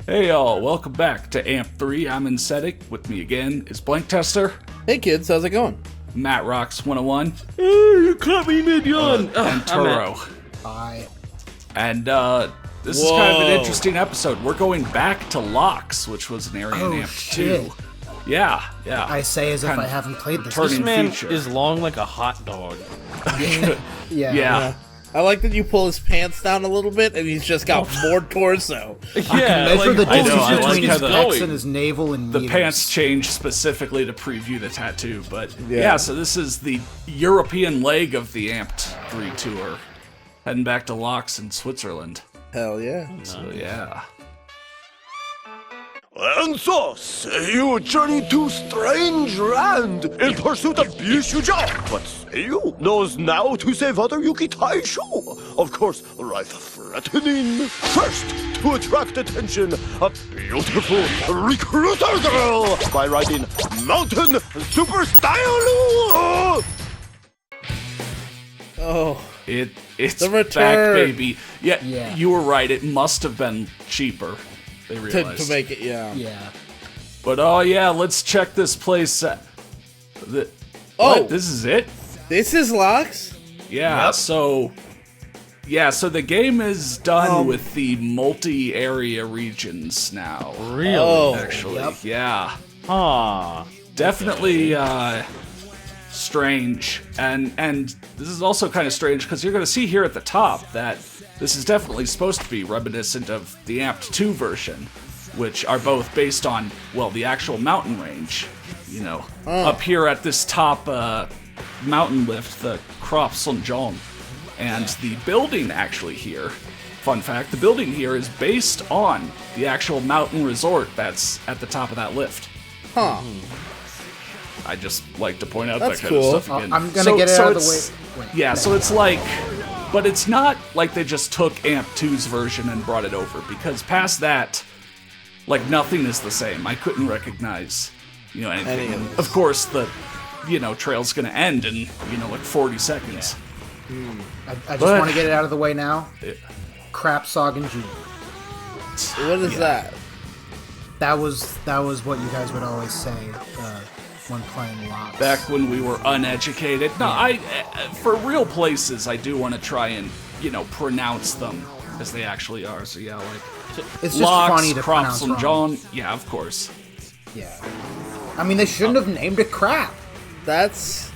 Hey y'all, welcome back to Amp 3. I'm Insetic. With me again is Blank Tester. Hey kids, how's it going? Matt Rocks 101. Hey, you caught me mid-yawn. And Turo. Hi. And this is kind of an interesting episode. We're going back to Laax, which was an area in Amp 2. Yeah. I say as if I haven't played this. turning This man feature. is long like a hot dog. Yeah. I like that you pull his pants down a little bit and he's just got more torso. Yeah, Measure the I know, distance I like between how his the- pecs and his navel and The meters. pants changed specifically to preview the tattoo, but Yeah. so this is the European leg of the Amped 3 tour. Heading back to Laax in Switzerland. Hell yeah. So yeah. And thus, you journey to strange land in pursuit of Bishuja. But you knows now to save other Yuki Taishu. Of course, life-threatening. First, to attract attention, a beautiful recruiter girl by riding Mountain Super Style. Oh, It's The back, return. baby. Yeah, Yeah. you were right. It must have been cheaper. They to realized. make it, yeah. Yeah. But oh yeah, let's check this place. Oh. What? This is it? This is Laax? Yeah. So the game is done with the multi-area regions now. Really? Oh. Actually, Yep. yeah. Huh. Definitely strange, and this is also kind of strange because you're going to see here at the top that this is definitely supposed to be reminiscent of the Amped 2 version, which are both based on, well, the actual mountain range. You know, up here at this top mountain lift, the Krop Sunjong, and the building actually here. Fun fact: the building here is based on the actual mountain resort that's at the top of that lift. Huh. I just like to point out That's that kind cool. of stuff again. I'm gonna get it out of the it's- way. Wait. Yeah, so it's like, but it's not like they just took Amp 2's version and brought it over, because past that, like, nothing is the same. I couldn't recognize, anything. Any of And of course, the, trail's gonna end in, like 40 seconds. I just But- want to get it out of the way now. Yeah. Crap Soggin Jr. What is that? That was what you guys would always say when playing Laax. Back when we were uneducated. No, for real places, I do want to try and, pronounce them as they actually are. So yeah, like, It's just Laax, funny to Krop pronounce and wrong. John. Yeah, of course. Yeah. I mean, they shouldn't have named it Crap. That's...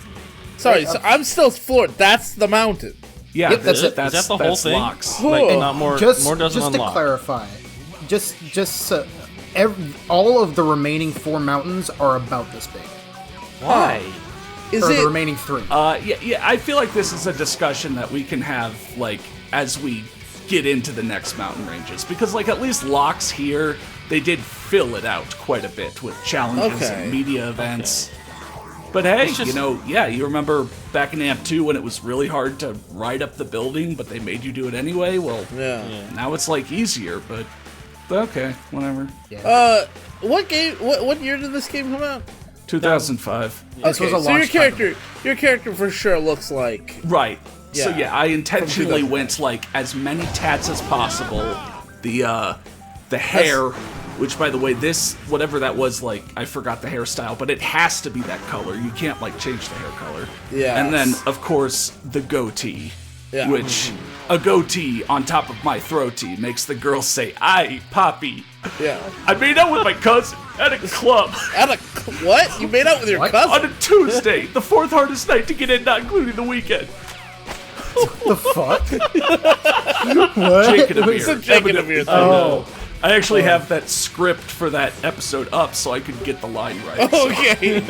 Sorry, so I'm still floored. That's the mountain. Yeah, Yep, that's it. That's Is that the whole thing? Laax. Like, Cool. not more. Just more doesn't to unlock. clarify, all of the remaining 4 mountains are about this big. Why? Is Or the it... remaining 3. Yeah. I feel like this is a discussion that we can have, like, as we get into the next mountain ranges, because, like, at least Laax here, they did fill it out quite a bit with challenges Okay. and media events. But hey, It's just- you remember back in Amp 2 when it was really hard to ride up the building, but they made you do it anyway? Well, Yeah. now it's, like, easier, but okay, whatever. What game... What year did this game come out? 2005. This was a so launch title. your character for sure looks like... Right. So Yeah. yeah, I intentionally From 2005. went like as many tats as possible. The hair, which by the way, this whatever that was, like, I forgot the hairstyle, but it has to be that color. You can't like change the hair color. Yes. And then of course the goatee, Yeah. which a goatee on top of my throaty makes the girl say, "Aye, Poppy." Yeah. I made out with my cousin at a club What? You made out with your What? cousin? on a Tuesday, the 4th hardest night to get in, not including the weekend. The fuck? What? Jake and Amir. It's a Jake and Amir thing. Oh. I actually have that script for that episode up so I could get the line right. so- Okay.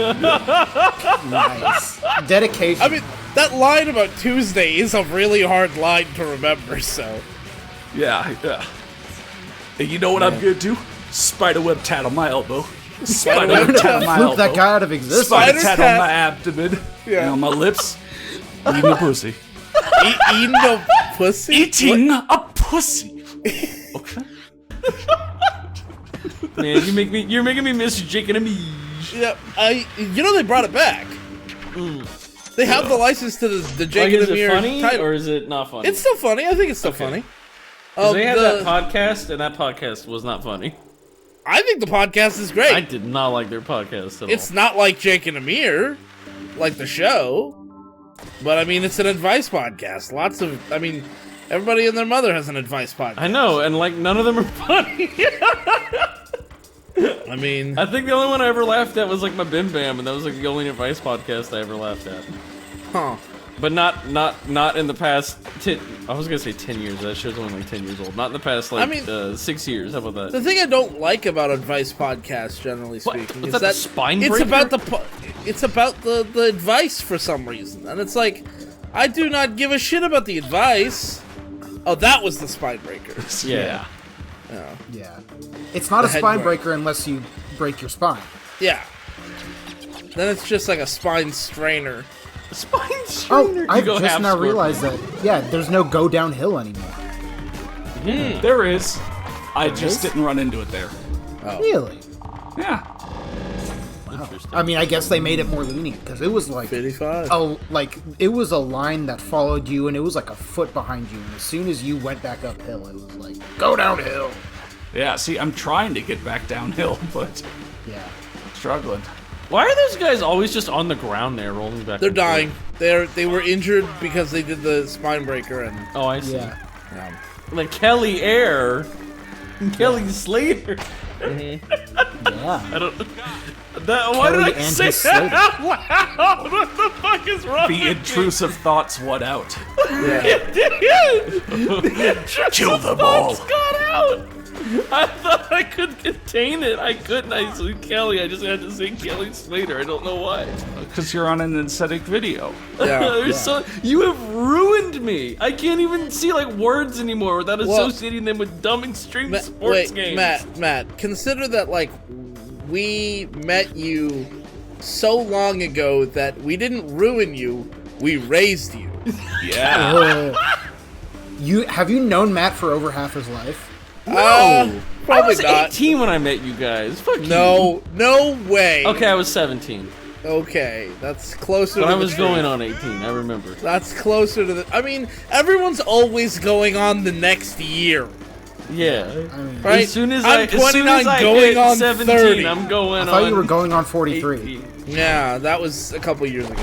Nice. Dedication. I mean, that line about Tuesday is a really hard line to remember, so... Yeah. And you know what I'm gonna do? Spiderweb tat on my elbow. Spiderweb tat on my Flip that elbow. guy out of existence. Spider Spider tat tat. on my abdomen. Yeah. And on my lips. Eating a pussy. Eating a pussy? Eating a pussy. Okay. Man, you're making me miss Jake and Amir. Yeah, they brought it back. They have the license to the Jake Like, and is it Amir funny title. or is it not funny? It's still funny. I think it's still funny. 'Cause they had the- that podcast, and that podcast was not funny. I think the podcast is great. I did not like their podcast at all. It's not like Jake and Amir, like the show, but I mean, it's an advice podcast. Everybody and their mother has an advice podcast. I know, and like none of them are funny. I mean, I think the only one I ever laughed at was like my Bim Bam, and that was like the only advice podcast I ever laughed at. huh? But not in the past. I was gonna say 10 years. That show's only like 10 years old. Not in the past 6 years. How about that? The thing I don't like about advice podcasts, generally What? speaking, Was is that the that spine it's breaker? about the advice for some reason, and it's like, I do not give a shit about the advice. Oh, that was the spine breaker. Yeah. Yeah. It's not a head spine guard. breaker unless you break your spine. Yeah. Then it's just like a spine strainer. Spine Oh, strainer. I You go just half now scorpion. realized that, yeah, there's no go downhill anymore. There is. I just didn't run into it there. Really? Yeah. Interesting. I mean, I guess they made it more lenient, because it was like... 55. it was a line that followed you, and it was like a foot behind you, and as soon as you went back uphill, it was like, go downhill! Yeah, see, I'm trying to get back downhill, but Yeah. struggling. Why are those guys always just on the ground there, rolling back? They're and forth? dying. They were injured because they did the spine breaker, and Oh, I see. Yeah. Like Kelly Air, and Kelly Slater. Yeah. I don't. Why did Kelly I and say his that Slater. out loud? What the fuck is wrong The with intrusive thoughts, what out? Chill them all. Got out. I thought I could contain it. I couldn't. I said Kelly. I just had to say Kelly Slater. I don't know why. Because you're on an insetic video. yeah. You have ruined me. I can't even see like words anymore without associating them with dumb extreme sports games. Matt, consider that like we met you so long ago that we didn't ruin you, we raised you. Yeah. Have you known Matt for over half his life? I Probably was not. 18 when I met you guys. Fuck you. No way. Okay, I was 17. Okay, that's closer But to I the was truth. going on 18. I remember. That's closer to the... I mean, everyone's always going on the next year, Yeah. right? As soon as I'm 29 I going hit on 17, 30. I'm going I thought on. you were going on 43. 18. Yeah, that was a couple years ago.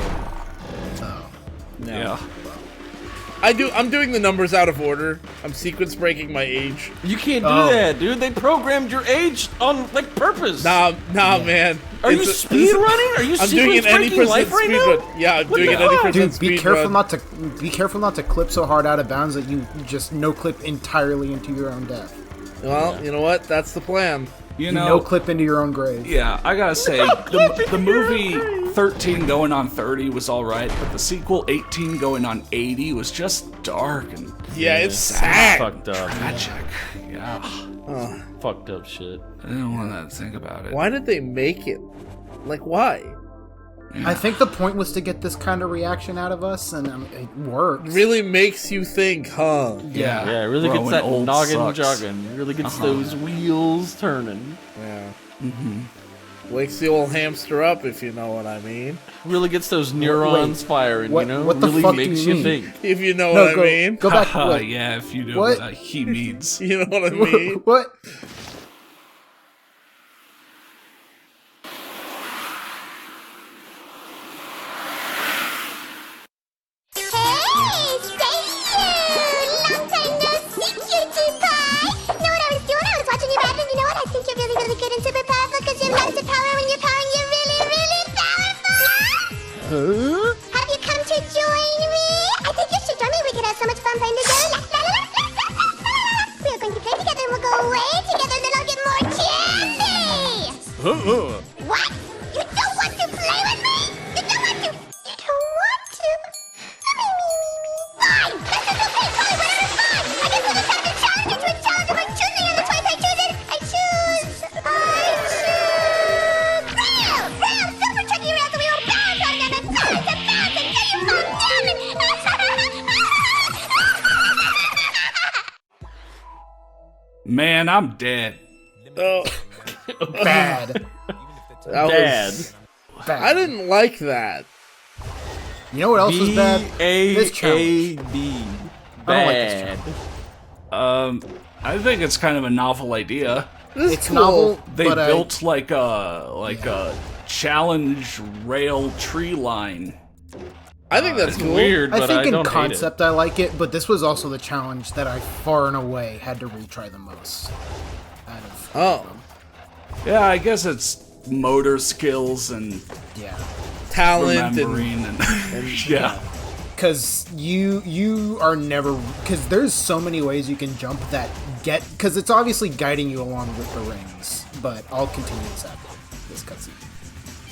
Yeah. I'm doing the numbers out of order. I'm sequence breaking my age. You can't do Oh. that, dude. They programmed your age on like purpose. Nah, man. Are you It's a- speed running? Are you I'm doing sequence an any breaking percent life right speed now? run. Yeah, I'm What doing the an any hell? percent Dude, be speed careful run. not to clip so hard out of bounds that you just no clip entirely into your own death. Well, you know what? That's the plan. You You know, no clip into your own grave. yeah, I gotta say, the movie 13 going on 30 was alright, but the sequel 18 going on 80 was just dark and Yeah, it's sad. Fucked up. tragic. Yeah. Fucked up shit. I didn't want to think about it. Why did they make it? Like, why? I think the point was to get this kind of reaction out of us, and it works. Really makes you think, huh? Yeah. Yeah, it really gets growing that old noggin sucks. jogging. It really gets those wheels turning. Yeah. Wakes the old hamster up, if you know what I mean. Really gets those neurons firing, what- you know? what the really fuck do makes you you mean? think. If you know No, what I mean. go back. Haha, What? yeah, if you know What? what he means. You know what I mean? What? Hey, stay here! Long time no see, cutie pie! Know what I was doing? I was watching you, Madeline. You know what? I think you're really, really good and super powerful because you have lots of power. When you're powering, you're really, really powerful! Huh? Have you come to join me? I think you should join me. We could have so much fun playing together. La, la, la, la, la, la, la, la. We are going to play together and we'll go away together and then I'll get more candy! What? You don't want to play with me? You don't want to? You don't want to? Fine! This is okay! Totally, whatever, fine! I guess we'll just have to challenge it to a challenge of my choosing, and that's why if I choose it, I choose... Rail! Rail! Super tricky rail so we won't bounce on them and balance and bounce until you fall down and... Man, I'm dead. Oh, Bad. that Bad. was... Bad. I didn't like that. You know what else was bad? This B-A-A-D. I don't like this Bad. I think it's kind of a novel idea. This is It's cool. novel. They but built like a challenge rail tree line. I think that's It's cool. weird, I but think I in don't concept I like it, but this was also the challenge that I far and away had to retry the most. Out of Oh, Yeah, I guess it's motor skills and yeah. talent remembering and yeah. Because you are never, because there's so many ways you can jump that because it's obviously guiding you along with the rings, but I'll continue this cutscene.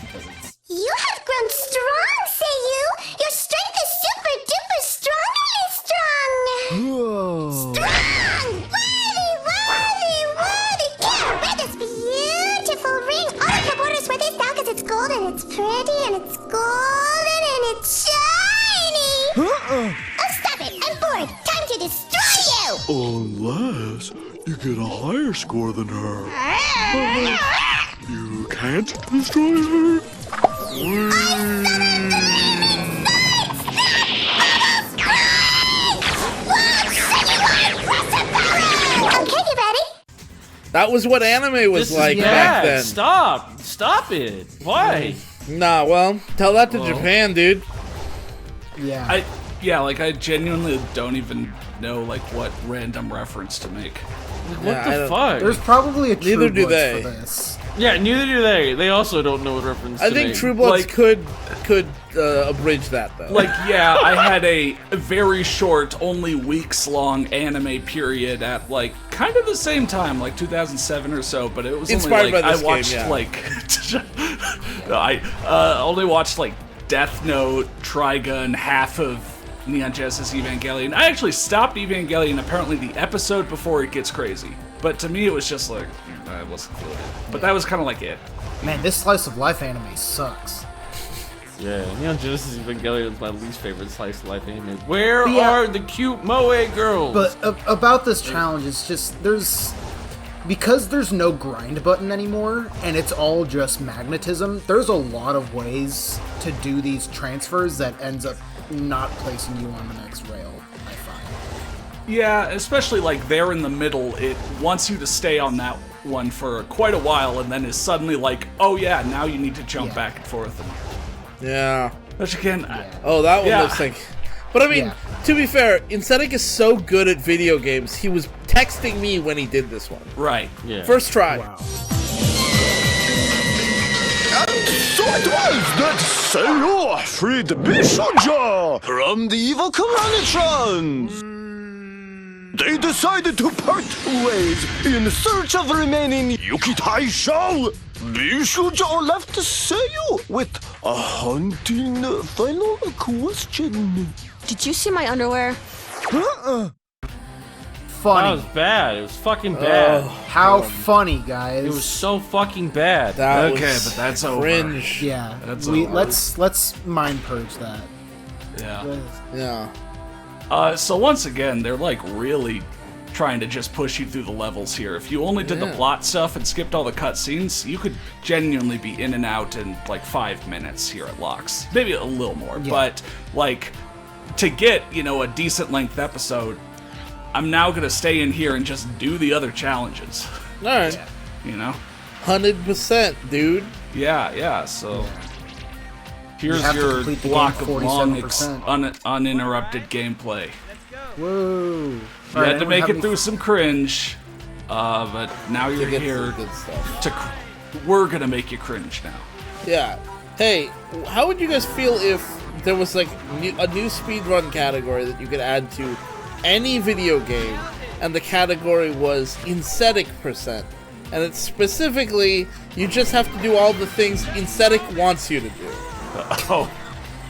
Because it's, You have grown strong, say you. Your strength is super duper strongly strong. Strong! Worthy! Can't wear this beautiful ring. All the supporters wear this now because it's gold and it's pretty and it's golden and it's shiny. Oh, stop it! I'm bored. Time to destroy you. Unless you get a higher score than her. You can't destroy her. Okay, you ready? That was what anime was This like is back bad. then. Stop it. Why? Nah, well, tell that to Japan, dude. yeah. I genuinely don't even know like what random reference to make. What Yeah, I the don't- fuck? There's probably a True Neither do Bloods they. for this. Yeah, neither do they. They also don't know what reference I to think make. True Bloods Like- could abridge that though. Like, yeah, I had a very short, only weeks-long anime period at, like, kind of the same time, like 2007 or so, but it was Inspired only, like, by this I watched, game, yeah. like, I only watched, like, Death Note, Trigun, half of Neon Genesis Evangelion. I actually stopped Evangelion, apparently the episode before it gets crazy. But to me, it was just like, I wasn't feeling it. But that was kind of like it. Man, this slice of life anime sucks. Yeah, Neon Genesis Evangelion is my least favorite slice of life anime. Where Yeah. are the cute moe girls? But about this challenge, it's just because there's no grind button anymore, and it's all just magnetism. There's a lot of ways to do these transfers that ends up not placing you on the next rail. I find. Yeah, especially like there in the middle, it wants you to stay on that one for quite a while, and then is suddenly like, oh yeah, now you need to jump Yeah. back and forth. And, yeah. which again, Oh, that one Yeah. looks like. But I mean, Yeah. to be fair, Insetic is so good at video games. He was texting me when he did this one. right. yeah. First try. Wow. So it was that Sailor freed Bishoja from the evil Kalanitrons. They decided to part ways in search of remaining Yuki Taisho. Bishoja left Seiyu with a haunting final question. Did you see my underwear? That Funny. was bad. It was fucking bad. How funny, guys. It was so fucking bad. That Okay, was but that's over. cringe. Yeah. That's we over. let's mind purge that. Yeah. Yeah. So once again, they're like really trying to just push you through the levels here. If you only did the Yeah. plot stuff and skipped all the cutscenes, you could genuinely be in and out in like 5 minutes here at Laax. Maybe a little more, but like to get, a decent length episode, I'm now gonna stay in here and just do the other challenges. All right. 100%, dude. Yeah, so here's have to your complete the block game of long, 47%. uninterrupted gameplay. Whoa. You All right, had to anyone make have it any- through some cringe, but now you're Get here some good stuff. we're gonna make you cringe now. Yeah. Hey, how would you guys feel if there was like a new speedrun category that you could add to any video game, and the category was insetic %, and it's specifically you just have to do all the things insetic wants you to do. Oh,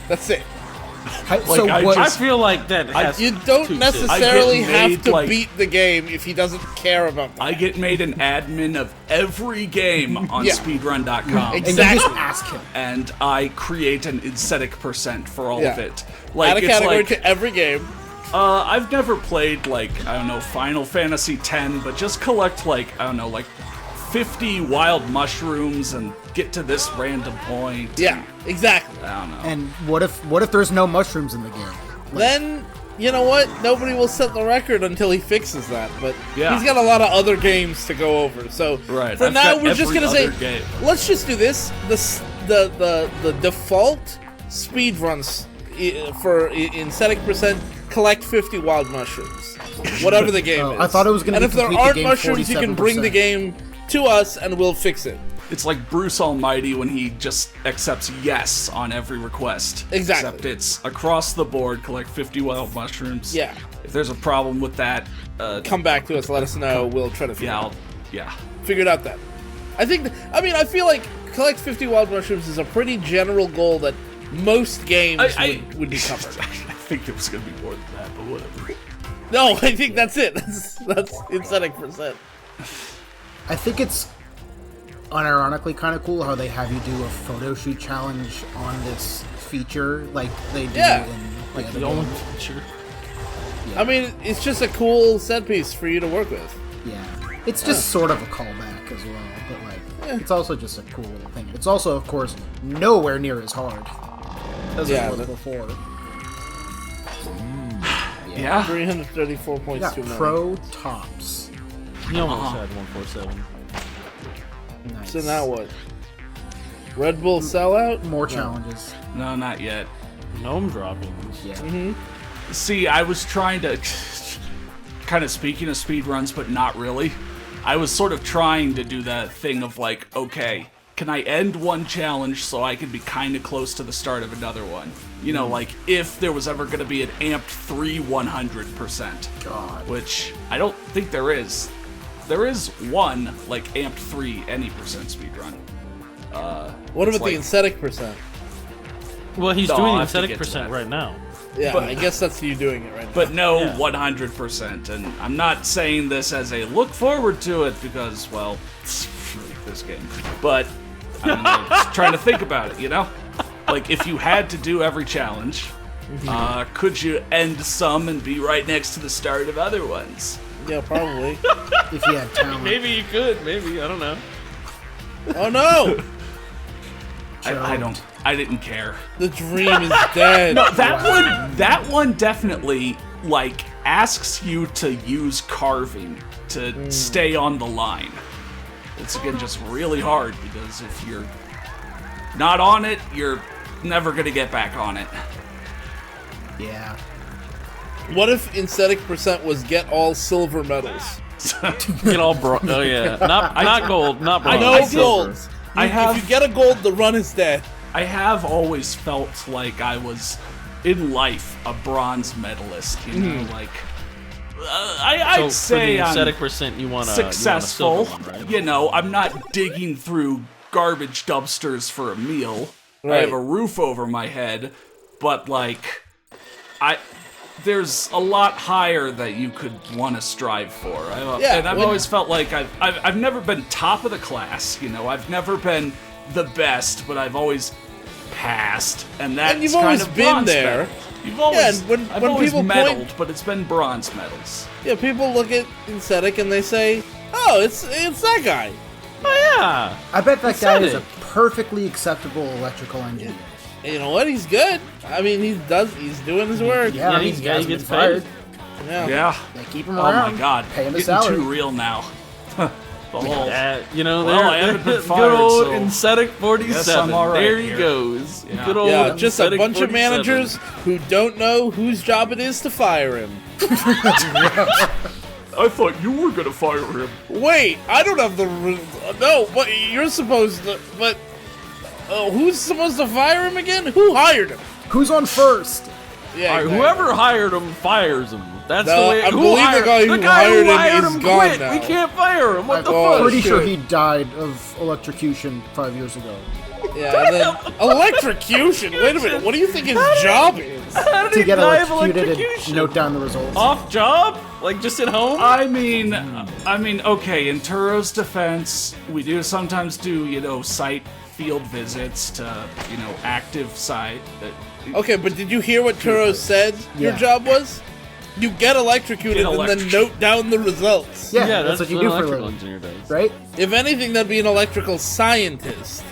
That's it. So I what? I feel like that has You don't two necessarily I get have made, to like- beat the game if he doesn't care about that. I get made an admin of every game on Yeah. speedrun.com, and you Exactly. just ask him. and I create an insetic % for all of Yeah. it. Add Like a it's category like to every game. I've never played like Final Fantasy X, but just collect like 50 wild mushrooms and get to this random point. Yeah, exactly. I don't know. And what if there's no mushrooms in the game? Then you know what? Nobody will set the record until he fixes that. But Yeah. he's got a lot of other games to go over. So Right, for I've now, got we're just every gonna say, other game. let's just do this. The default speed runs for insetic percent collect 50 wild mushrooms, whatever the game is. I thought it was gonna And be if there complete the aren't game mushrooms, you can bring the 47%. game to us, and we'll fix it. It's like Bruce Almighty when he just accepts yes on every request. Exactly. Except it's across the board, collect 50 wild mushrooms. Yeah. If there's a problem with that, Come back to us, let us know. We'll try to figure yeah, it out. yeah. Figure it out then. I think. I feel like collect 50 wild mushrooms is a pretty general goal that most games would be covered. I think there was going to be more than that, but whatever. No, I think that's it. That's insetic percent. I think it's unironically kind of cool how they have you do a photo shoot challenge on this feature, like they do Yeah. in like The only feature. I mean, it's just a cool set piece for you to work with. Yeah, it's just sort of a callback as well, but like it's also just a cool little thing. It's also, of course, nowhere near as hard as Yeah, it was that- before. Yeah. 334 points Yeah, to million. pro tops. He almost had 147. Nice. So now what? Red Bull sellout? More challenges. No, not yet. Gnome droppings. Yeah. See, I was trying to kind of speaking of speedruns, but not really. I was sort of trying to do that thing of like, okay, can I end one challenge so I can be kind of close to the start of another one? You know, like if there was ever going to be an Amped 3 100%. God. Which I don't think there is. There is one, like Amped 3 any percent speedrun. What It's about like- the insetic percent? Well, he's No, doing I'll the have to aesthetic get to percent that. right now. Yeah, But- I guess that's you doing it right now. But no, Yeah. 100%. And I'm not saying this as a look forward to it because, well, this game. But I'm just trying to think about it, you know? Like, if you had to do every challenge, could you end some and be right next to the start of other ones? Yeah, probably. If you had talent. Maybe you could. Maybe. I don't know. Oh no! I didn't care. The dream is dead. No, that one definitely, like, asks you to use carving to stay on the line. It's, again, just really hard because if you're not on it, you're never gonna get back on it. Yeah. What if insetic percent was get all silver medals? Get all oh yeah, not gold, not bronze. No silver. gold. I have- If you get a gold, the run is dead. I have always felt like I was, in life, a bronze medalist, you know, like... I'd So say for the I'm aesthetic percent, you want successful. a silver one, right? You know, I'm not digging through garbage dumpsters for a meal. I Right. have a roof over my head, but like, there's a lot higher that you could want to strive for. And I've always felt like I've never been top of the class. You know, I've never been the best, but I've always passed, and that's you've kind always of been bronze there. medal. You've always, and when I've always people medaled, point- but it's been bronze medals. Yeah, people look at insetic and they say, "Oh, it's that guy." Oh yeah. I bet that guy is a Aesthetic. perfectly acceptable electrical engineer. And you know what? He's good. I mean, he's doing his work. Yeah, I mean, he's he got- he hasn't gets been fired. Yeah. Yeah. They keep him Oh around. my God. Pay him a Getting salary. too real now. The whole- You know, Well, there, I haven't been good fired, old so Insetic 47. I'm all right there he here. goes. Yeah. Good old Yeah, just a Insetic bunch of 47. managers who don't know whose job it is to fire him. I thought you were gonna fire him. Wait, I don't have the no. But you're supposed to. But who's supposed to fire him again? Who hired him? Who's on first? Yeah, All right, exactly. whoever hired him fires him. That's No, the way. I who believe the hired, guy who hired him is gone quit. now. We can't fire him. What the Oh, fuck? Pretty sure shit. he died of electrocution 5 years ago. Yeah, and then electrocution. Wait a minute. What do you think his job is? How did To he get die of electrocuted electrocution? and note down the results. Off job? Like just at home? I mean, okay, in Turo's defense, we do sometimes do, you know, site field visits to, you know, active site. Okay, but did you hear what Turo said your Yeah. job was? You get electrocuted Get and then note down the results. Yeah, that's what you an do for a electrical living, engineer does. right? If anything, that'd be an electrical scientist.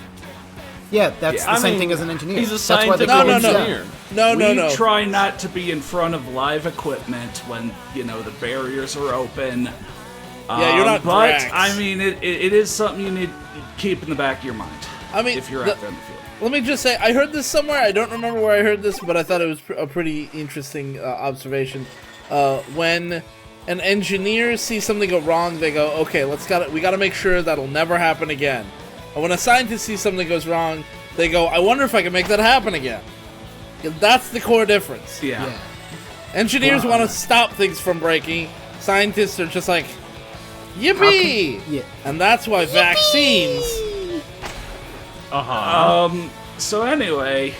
Yeah, that's Yeah. the same thing as an engineer. He's a That's why scientific they call him engineer. No. We try not to be in front of live equipment when, the barriers are open. Yeah, you're not But, Drax. I mean, it is something you need to keep in the back of your mind. I mean, if you're out there in the field. Let me just say, I heard this somewhere. I don't remember where I heard this, but I thought it was a pretty interesting observation. When an engineer sees something go wrong, they go, "Okay, we gotta make sure that'll never happen again." And when a scientist sees something goes wrong, they go, "I wonder if I can make that happen again." That's the core difference. Yeah. Engineers want to stop things from breaking. Scientists are just like, "Yippee!" Yeah. And that's why vaccines. So anyway,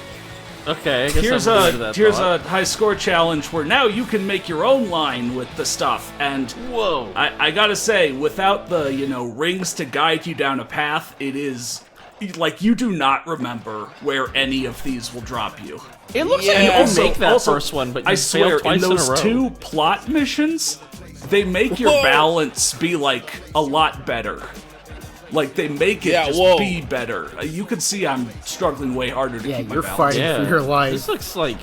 Okay, I guess here's I'm into that a thought. high score challenge where now you can make your own line with the stuff. And Whoa. I gotta say, without the rings to guide you down a path, it is like you do not remember where any of these will drop you. It looks like Yeah. you And can make that first one, but you I swear, failed twice in those a row. 2 plot missions, they make your Whoa. balance be like a lot better. Like they make it just whoa. be better. You can see I'm struggling way harder to Yeah, keep my you're balance. fighting Yeah. for your life. This looks like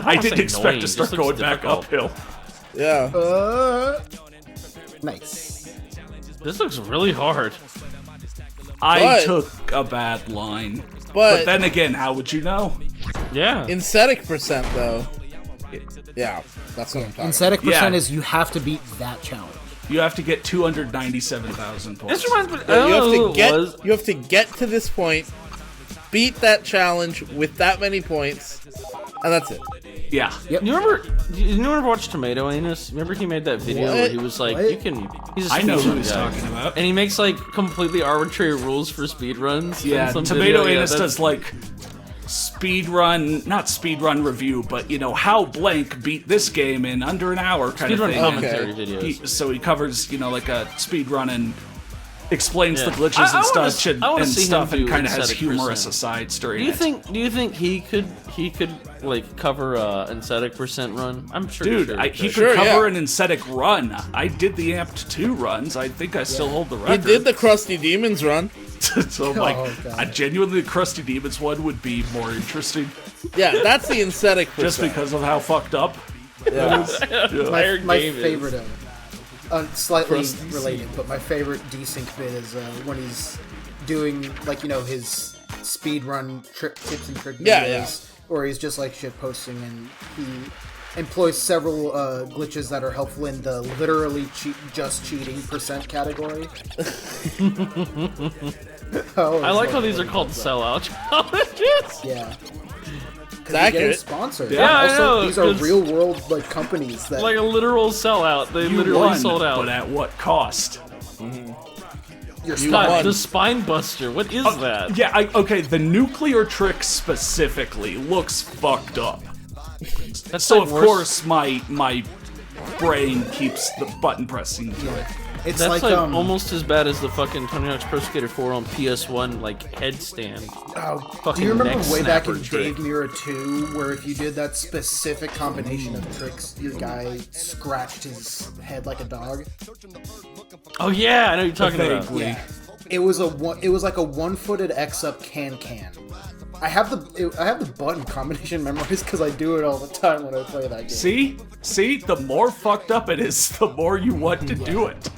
I didn't say expect annoying, to it start just looks going back difficult. uphill. Yeah. Nice. this looks really hard. I But- took a bad line. But- But then again, how would you know? Yeah. Insetic percent, though. Yeah, that's what I'm talking Insetic percent Yeah. is you have to beat that challenge. You have to get 297,000 points. This reminds me. I about. don't know who it was. You have to get to this point, beat that challenge with that many points, and that's it. Yeah. You remember watch Tomato Anus? Remember he made that video where What? he was like, What? you can. He's a I know who speedrun he's guy. talking about. And he makes like completely arbitrary rules for speedruns. Yeah, in some Tomato video. Anus does like not speedrun review, but how blank beat this game in under an hour kind of Speedrun thing. commentary Okay. videos. So he covers, like a speedrun and explains Yeah. the glitches I and wanna stuff I wanna and see him stuff and do kind of has insetic humorous percent. asides during Do you it. think he could like cover insetic percent run? I'm sure. Dude, sure, he sure. could cover yeah. an insetic run. I did the Amped 2 runs. I think I still hold the He record. did the Krusty Demons run. So I'm like, Oh, God. I genuinely, the Krusty Demons one would be more interesting Yeah, that's the Insetic percent. just because of how fucked up. Yeah. My game is- favorite, slightly related, but my favorite desync bit is when he's doing his speed run tips and trick videos, Yeah. where he's just like shit posting and he employs several glitches that are helpful in the literally just cheating percent category. I like how these are called sellout challenges. Yeah. It's accurate. Sponsored. Yeah, I also, know, these are 'cause- real world companies that Like a literal sellout. They You literally won, sold out. but at what cost? you're You God, won. the spine buster. What is that? Yeah, okay, the nuclear trick specifically looks fucked up. That's So like of worse- course my brain keeps the button pressing to it. It's That's like, like almost as bad as the fucking Tony Hawk's Pro Skater 4 on PS1 like headstand. do fucking you remember neck way back in snapper trick. Dave Mirror 2 where if you did that specific combination of tricks, your guy scratched his head like a dog? Oh yeah, I know what you're talking about. Vaguely. Yeah. It was like a one-footed X-up can. I have the button combination memorized because I do it all the time when I play that game. See, the more fucked up it is, the more you want to do it.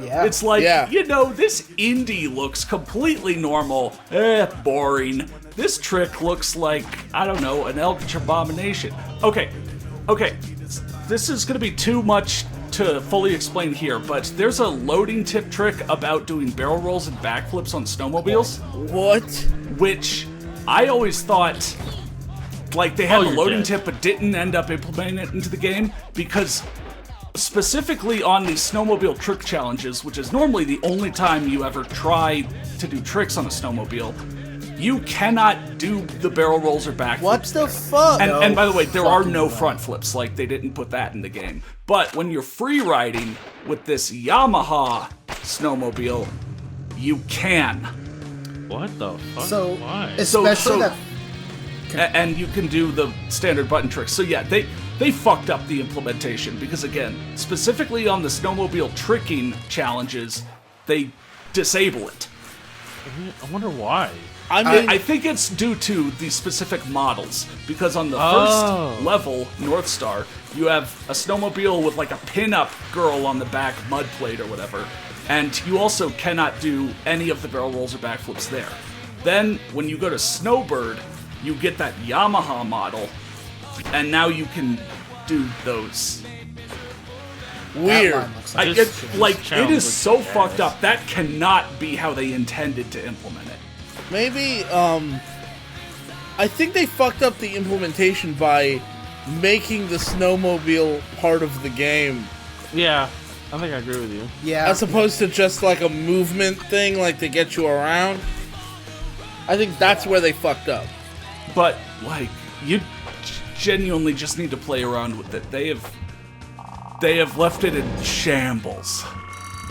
Yeah. It's like, Yeah. this indie looks completely normal. Boring. This trick looks like, I don't know, an eldritch abomination. Okay. This is gonna be too much to fully explain here, but there's a loading tip trick about doing barrel rolls and backflips on snowmobiles, What? which I always thought, like, they had Oh, the you're loading dead. tip but didn't end up implementing it into the game, because specifically on the snowmobile trick challenges, which is normally the only time you ever try to do tricks on a snowmobile, you cannot do the barrel rolls or backflips. What the fuck? And by the way, there are fucking no way. front flips, like they didn't put that in the game. But when you're free riding with this Yamaha snowmobile, you can. What the fuck? So, Why? especially So- that. And you can do the standard button tricks. So yeah, they fucked up the implementation because again, specifically on the snowmobile tricking challenges, they disable it. I wonder why. I mean, I think it's due to the specific models, because on the first level, North Star, you have a snowmobile with like a pin-up girl on the back mud plate or whatever, and you also cannot do any of the barrel rolls or backflips there. Then, when you go to Snowbird, you get that Yamaha model, and now you can do those. weird. That line looks It is so fucked up. That cannot be how they intended to implement it. Maybe, I think they fucked up the implementation by making the snowmobile part of the game, Yeah, I think I agree with you. Yeah. as opposed to just like a movement thing, like to get you around. I think that's where they fucked up. But, like, you genuinely just need to play around with it. They have left it in shambles.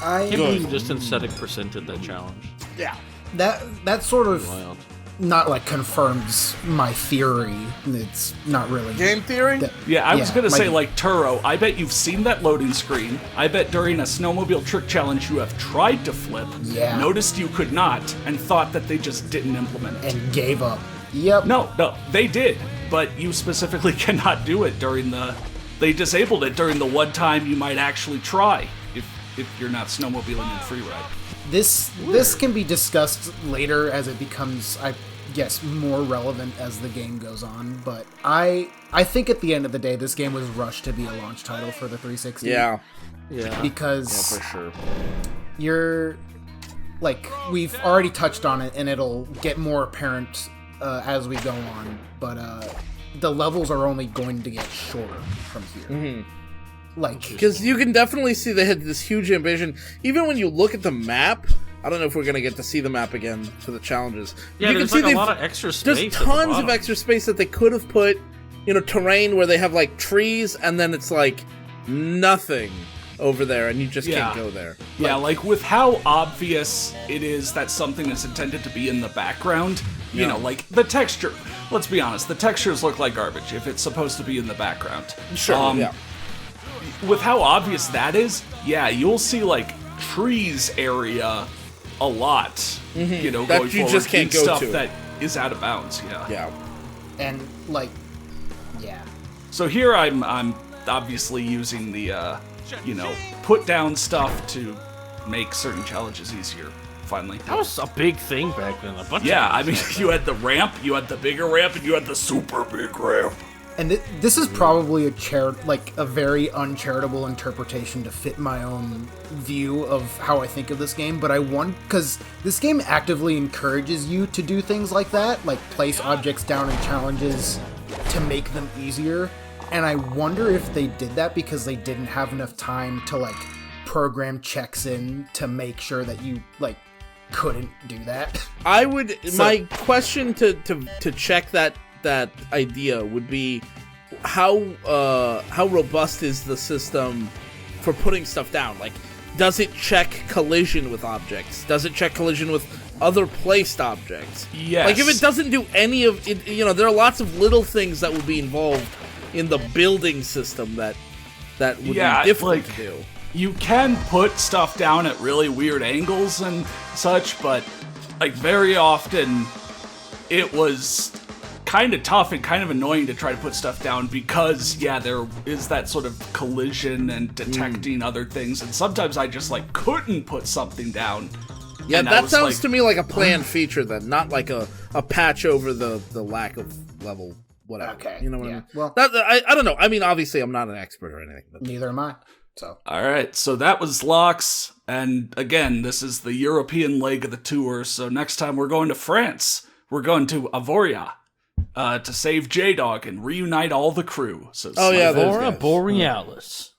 I can't believe just insetic presented that challenge. Yeah. That sort of Wild. not like confirms my theory. It's not really Game theory? Yeah, I was Yeah, gonna say, like- like, Turo, I bet you've seen that loading screen. I bet during a snowmobile trick challenge you have tried to flip, Yeah. noticed you could not, and thought that they just didn't implement it. and gave up. Yep. No, they did, but you specifically cannot do it during the... They disabled it during the one time you might actually try, if you're not snowmobiling in free ride. This can be discussed later as it becomes, I guess, more relevant as the game goes on. But I think at the end of the day, this game was rushed to be a launch title for the 360. Yeah. Yeah. Because for sure. you're like, we've already touched on it, and it'll get more apparent as we go on. But the levels are only going to get shorter from here. Mm-hmm. Like, Because you can definitely see they had this huge ambition. Even when you look at the map, I don't know if we're going to get to see the map again for the challenges. Yeah, you there's can see like a they've- lot of extra space. There's at the tons of bottom. extra space that they could have put, terrain where they have like trees and then it's like nothing over there and you just can't go there. Yeah, like with how obvious it is that something is intended to be in the background, you know, like the texture. Let's be honest, the textures look like garbage if it's supposed to be in the background. Sure, yeah. With how obvious that is, yeah, you'll see like trees area a lot, you know, That going you forward. just can't and go stuff to. that is out of bounds, yeah. Yeah. and like, yeah. So here I'm obviously using the, put down stuff to make certain challenges easier, finally. That was a big thing back then. A bunch Yeah, of I mean, you had the ramp, you had the bigger ramp, and you had the super big ramp. And this is probably a very uncharitable interpretation to fit my own view of how I think of this game, but I want, because this game actively encourages you to do things like that, like place objects down in challenges to make them easier, and I wonder if they did that because they didn't have enough time to, like, program checks in to make sure that you, like, couldn't do that. I would my question to check that idea would be how robust is the system for putting stuff down? Like, does it check collision with objects? Does it check collision with other placed objects? Yes. Like, if it doesn't do any of it, there are lots of little things that would be involved in the building system that would be difficult to do. You can put stuff down at really weird angles and such, but like very often it was kind of tough and kind of annoying to try to put stuff down because there is that sort of collision and detecting other things, and sometimes I just like couldn't put something down. Yeah, and that sounds to me like a planned feature then, not like a patch over the lack of level whatever. Okay, You know what I yeah. mean? Well- I don't know. I mean, obviously I'm not an expert or anything, but Neither am I. So All right, so that was Laax, and again, this is the European leg of the tour. So next time we're going to France. We're going to Avoria to save J-Dog and reunite all the crew. So Oh, yeah, those Aurora guys. Borealis.